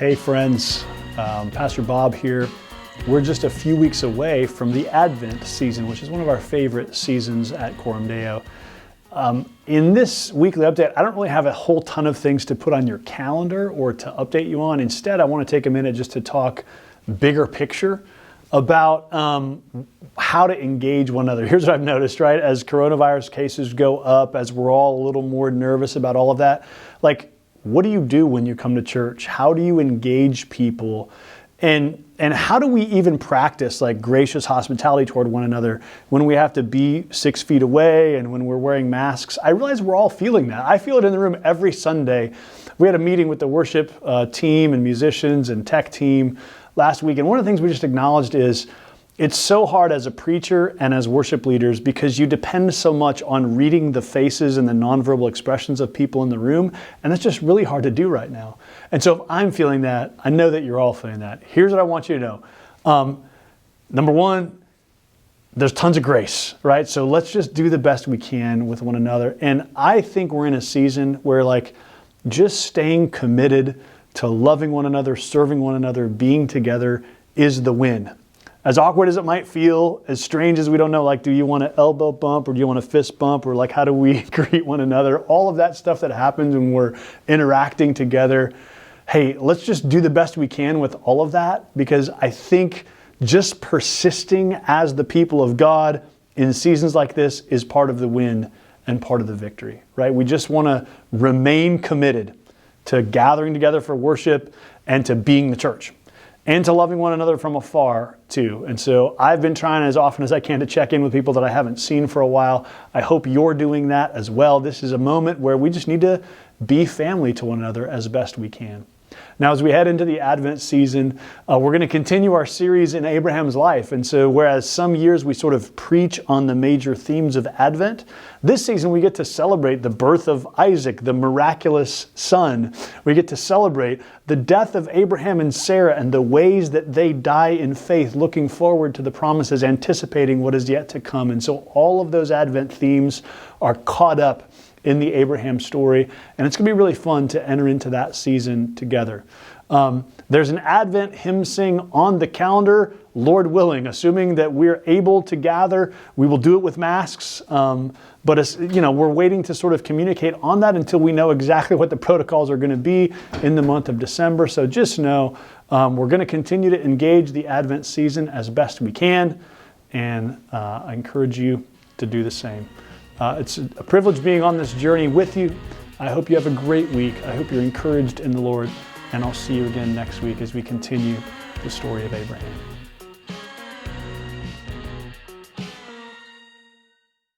Hey friends, Pastor Bob here. We're just a few weeks away from the Advent season, which is one of our favorite seasons at Coram Deo. In this weekly update, I don't really have a whole ton of things to put on your calendar or to update you on. Instead, I want to take a minute just to talk bigger picture about how to engage one another. Here's what I've noticed, right? As coronavirus cases go up, as we're all a little more nervous about all of that, what do you do when you come to church? How do you engage people? And how do we even practice gracious hospitality toward one another when we have to be 6 feet away and when we're wearing masks? I realize we're all feeling that. I feel it in the room every Sunday. We had a meeting with the worship team and musicians and tech team last week. And one of the things we just acknowledged is it's so hard as a preacher and as worship leaders because you depend so much on reading the faces and the nonverbal expressions of people in the room. And that's just really hard to do right now. And so if I'm feeling that, I know that you're all feeling that. Here's what I want you to know. Number one, there's tons of grace, right? So let's just do the best we can with one another. And I think we're in a season where just staying committed to loving one another, serving one another, being together is the win. As awkward as it might feel, as strange as we don't know, do you want an elbow bump or do you want a fist bump or how do we greet one another? All of that stuff that happens when we're interacting together. Hey, let's just do the best we can with all of that, because I think just persisting as the people of God in seasons like this is part of the win and part of the victory, right? We just want to remain committed to gathering together for worship and to being the church. And to loving one another from afar, too. And so I've been trying as often as I can to check in with people that I haven't seen for a while. I hope you're doing that as well. This is a moment where we just need to be family to one another as best we can. Now, as we head into the Advent season, we're going to continue our series in Abraham's life. And so whereas some years we sort of preach on the major themes of Advent, this season we get to celebrate the birth of Isaac, the miraculous son. We get to celebrate the death of Abraham and Sarah and the ways that they die in faith, looking forward to the promises, anticipating what is yet to come. And so all of those Advent themes are caught up in the Abraham story, and it's going to be really fun to enter into that season together. There's an Advent hymn sing on the calendar, Lord willing, assuming that we're able to gather. We will do it with masks, but we're waiting to sort of communicate on that until we know exactly what the protocols are going to be in the month of December. So just know we're going to continue to engage the Advent season as best we can, and I encourage you to do the same. It's a privilege being on this journey with you. I hope you have a great week. I hope you're encouraged in the Lord. And I'll see you again next week as we continue the story of Abraham.